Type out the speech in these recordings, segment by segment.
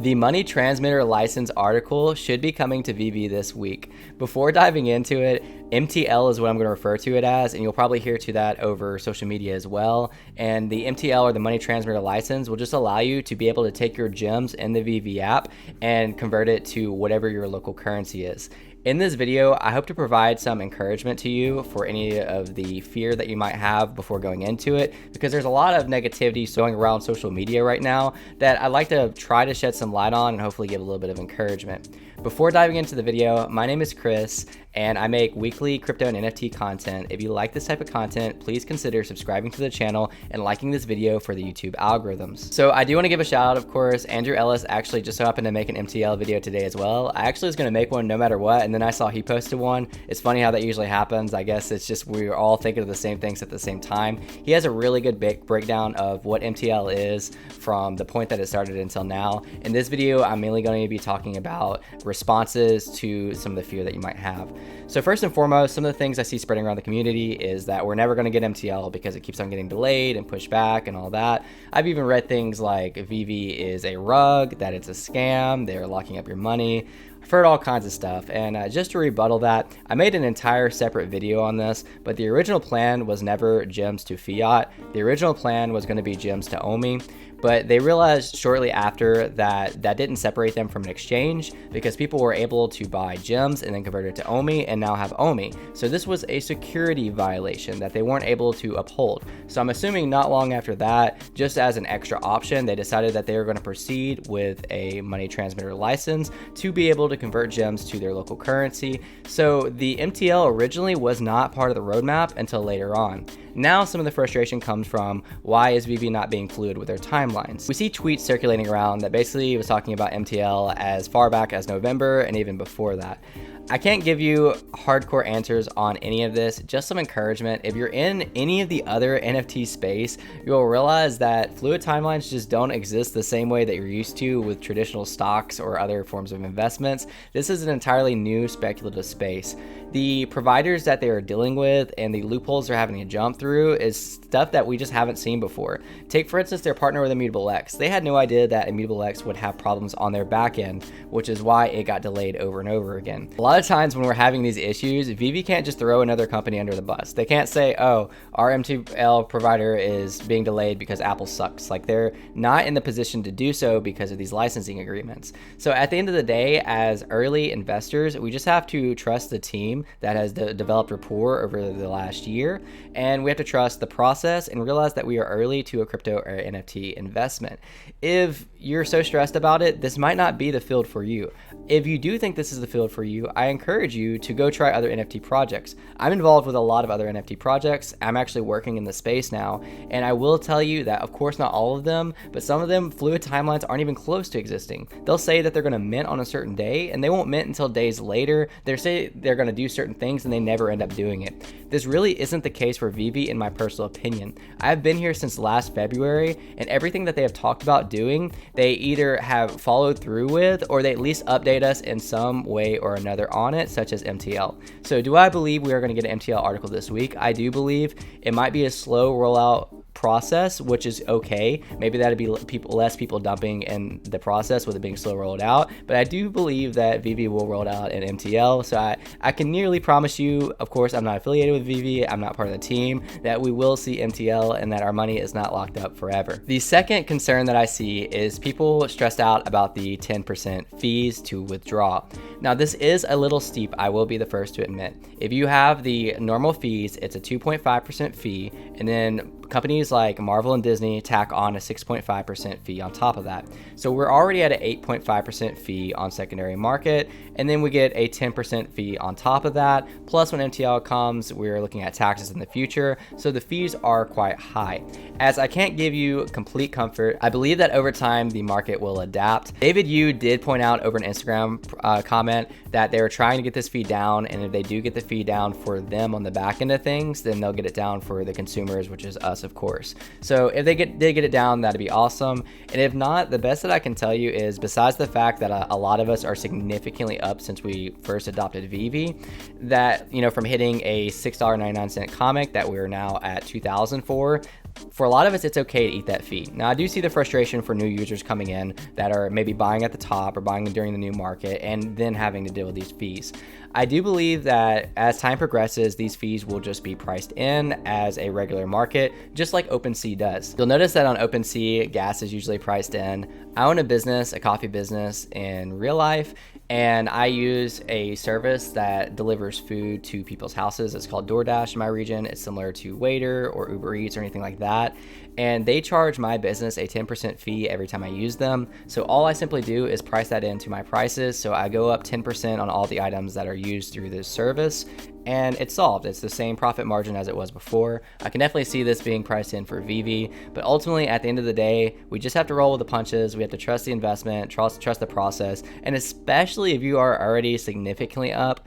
The money transmitter license article should be coming to Veve this week. Before diving into it, MTL is what I'm going to refer to it as, and you'll probably hear to that over social media as well. And the MTL, or the money transmitter license, will just allow you to be able to take your gems in the Veve app and convert it to whatever your local currency is. In this video, I hope to provide some encouragement to you for any of the fear that you might have before going into it, because there's a lot of negativity going around social media right now that I'd like to try to shed some light on and hopefully give a little bit of encouragement. Before diving into the video, my name is Chris, and I make weekly crypto and NFT content. If you like this type of content, please consider subscribing to the channel and liking this video for the YouTube algorithms. So I do want to give a shout out, of course. Andrew Ellis actually just so happened to make an MTL video today as well. I actually was going to make one no matter what, and then I saw he posted one. It's funny how that usually happens. I guess it's just we're all thinking of the same things at the same time. He has a really good breakdown of what MTL is from the point that it started until now. In this video, I'm mainly going to be talking about responses to some of the fear that you might have. So first and foremost, some of the things I see spreading around the community is that we're never going to get MTL because it keeps on getting delayed and pushed back and all that. I've even read things like Veve is a rug, that it's a scam, they're locking up your money. I've heard all kinds of stuff, and just to rebuttal that, I made an entire separate video on this, but the original plan was never gems to fiat. The original plan was going to be gems to OMI, but they realized shortly after that that didn't separate them from an exchange, because people were able to buy gems and then convert it to OMI and now have OMI. So this was a security violation that they weren't able to uphold. So I'm assuming not long after that, just as an extra option, they decided that they were going to proceed with a money transmitter license to be able to convert gems to their local currency. So the MTL originally was not part of the roadmap until later on. Now some of the frustration comes from why is Veve not being fluid with their timelines. We see tweets circulating around that basically was talking about MTL as far back as November and even before that. I can't give you hardcore answers on any of this, just some encouragement. If you're in any of the other NFT space, you'll realize that fluid timelines just don't exist the same way that you're used to with traditional stocks or other forms of investments. This is an entirely new speculative space. The providers that they are dealing with and the loopholes they're having to jump through is stuff that we just haven't seen before. Take, for instance, their partner with Immutable X. They had no idea that Immutable X would have problems on their back end, which is why it got delayed over and over again. A lot of times when we're having these issues, Veve can't just throw another company under the bus. They can't say, oh, our MTL provider is being delayed because Apple sucks. Like, they're not in the position to do so because of these licensing agreements. So at the end of the day, as early investors, we just have to trust the team that has developed rapport over the last year, and we have to trust the process and realize that we are early to a crypto or NFT investment. If you're so stressed about it, this might not be the field for you. If you do think this is the field for you, I encourage you to go try other NFT projects. I'm involved with a lot of other NFT projects. I'm actually working in the space now, and I will tell you that, of course, not all of them, but some of them, fluid timelines aren't even close to existing. They'll say that they're going to mint on a certain day, and they won't mint until days later. They say they're going to do certain things, and they never end up doing it. This really isn't the case for Veve, in my personal opinion. I've been here since last February, and everything that they have talked about doing, they either have followed through with, or they at least update us in some way or another on it, such as MTL. So do I believe we are going to get an MTL article this week? I do believe it might be a slow rollout process, which is okay. Maybe that'd be less people dumping in the process with it being slow rolled out, but I do believe that Veve will roll out an MTL. So I can nearly promise you, of course, I'm not affiliated with Veve, I'm not part of the team, that we will see MTL and that our money is not locked up forever. The second concern that I see is people stressed out about the 10% fees to withdraw. Now, this is a little steep, I will be the first to admit. If you have the normal fees, it's a 2.5% fee, and then companies like Marvel and Disney tack on a 6.5% fee on top of that. So we're already at an 8.5% fee on secondary market, and then we get a 10% fee on top of that. Plus, when MTL comes, we're looking at taxes in the future, so the fees are quite high. As I can't give you complete comfort, I believe that over time the market will adapt. David Yu did point out over an Instagram comment that they were trying to get this fee down, and if they do get the fee down for them on the back end of things, then they'll get it down for the consumers, which is us, of course. So if they get it down, that'd be awesome. And if not, the best that I can tell you is, besides the fact that a lot of us are significantly up since we first adopted Veve, that, you know, from hitting a $6.99 comic that we're now at 2,000 for, For a lot of us, it's okay to eat that fee. Now, I do see the frustration for new users coming in that are maybe buying at the top or buying during the new market and then having to deal with these fees. I do believe that as time progresses, these fees will just be priced in as a regular market, just like OpenSea does. You'll notice that on OpenSea, gas is usually priced in. I own a business, a coffee business in real life, and I use a service that delivers food to people's houses. It's called DoorDash in my region. It's similar to Waiter or Uber Eats or anything like that. And they charge my business a 10% fee every time I use them. So all I simply do is price that into my prices. So I go up 10% on all the items that are used through this service, and it's solved. It's the same profit margin as it was before. I can definitely see this being priced in for Veve, but ultimately at the end of the day, we just have to roll with the punches. We have to trust the investment, trust the process, and especially if you are already significantly up,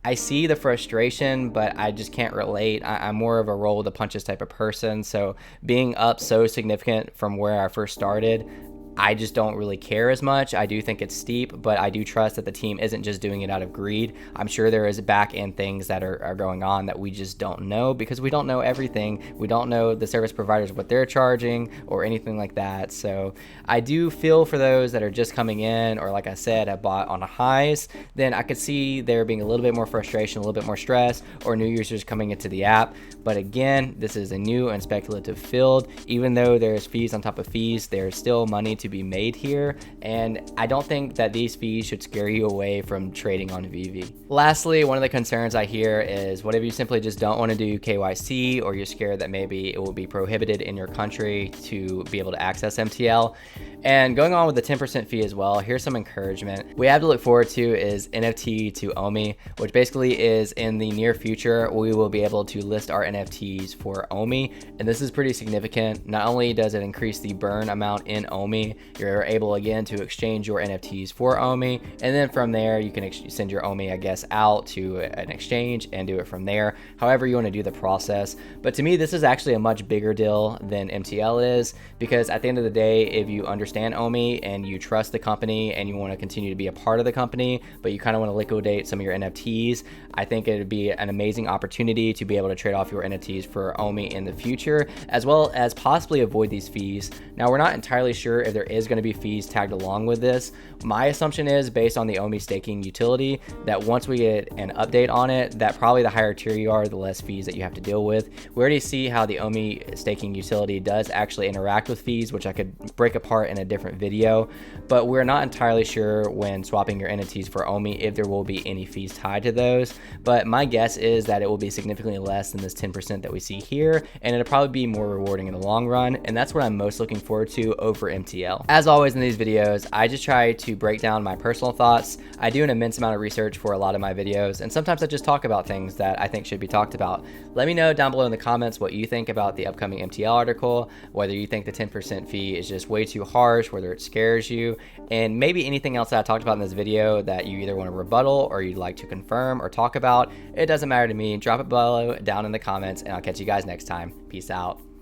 I see the frustration, but I just can't relate. I'm more of a roll with the punches type of person. So being up so significant from where I first started, I just don't really care as much. I do think it's steep, but I do trust that the team isn't just doing it out of greed. I'm sure there is back end things that are going on that we just don't know because we don't know everything. We don't know the service providers, what they're charging or anything like that. So I do feel for those that are just coming in, or like I said, have bought on a highs, then I could see there being a little bit more frustration, a little bit more stress, or new users coming into the app. But again, this is a new and speculative field. Even though there's fees on top of fees, there's still money to be made here, and I don't think that these fees should scare you away from trading on Veve. Lastly, one of the concerns I hear is what if you simply just don't want to do KYC, or you're scared that maybe it will be prohibited in your country to be able to access MTL. And going on with the 10% fee as well, here's some encouragement. We have to look forward to is NFT to OMI, which basically is in the near future, we will be able to list our NFTs for OMI. And this is pretty significant. Not only does it increase the burn amount in OMI, you're able again to exchange your NFTs for OMI. And then from there, you can send your OMI, I guess, out to an exchange and do it from there. However you want to do the process. But to me, this is actually a much bigger deal than MTL is, because at the end of the day, if you understand OMI and you trust the company and you want to continue to be a part of the company, but you kind of want to liquidate some of your NFTs, I think it would be an amazing opportunity to be able to trade off your NFTs for OMI in the future, as well as possibly avoid these fees. Now, we're not entirely sure if there is going to be fees tagged along with this. My assumption is, based on the OMI staking utility, that once we get an update on it, that probably the higher tier you are, the less fees that you have to deal with. We already see how the OMI staking utility does actually interact with fees, which I could break apart in a different video, but we're not entirely sure when swapping your NFTs for OMI if there will be any fees tied to those. But my guess is that it will be significantly less than this 10% that we see here, and it'll probably be more rewarding in the long run, and that's what I'm most looking forward to over MTL. As always in these videos, I just try to break down my personal thoughts. I do an immense amount of research for a lot of my videos, and sometimes I just talk about things that I think should be talked about. Let me know down below in the comments what you think about the upcoming MTL article, whether you think the 10% fee is just way too harsh, whether it scares you, and maybe anything else that I talked about in this video that you either want to rebuttal or you'd like to confirm or talk about. It doesn't matter to me. Drop it below down in the comments, and I'll catch you guys next time. Peace out.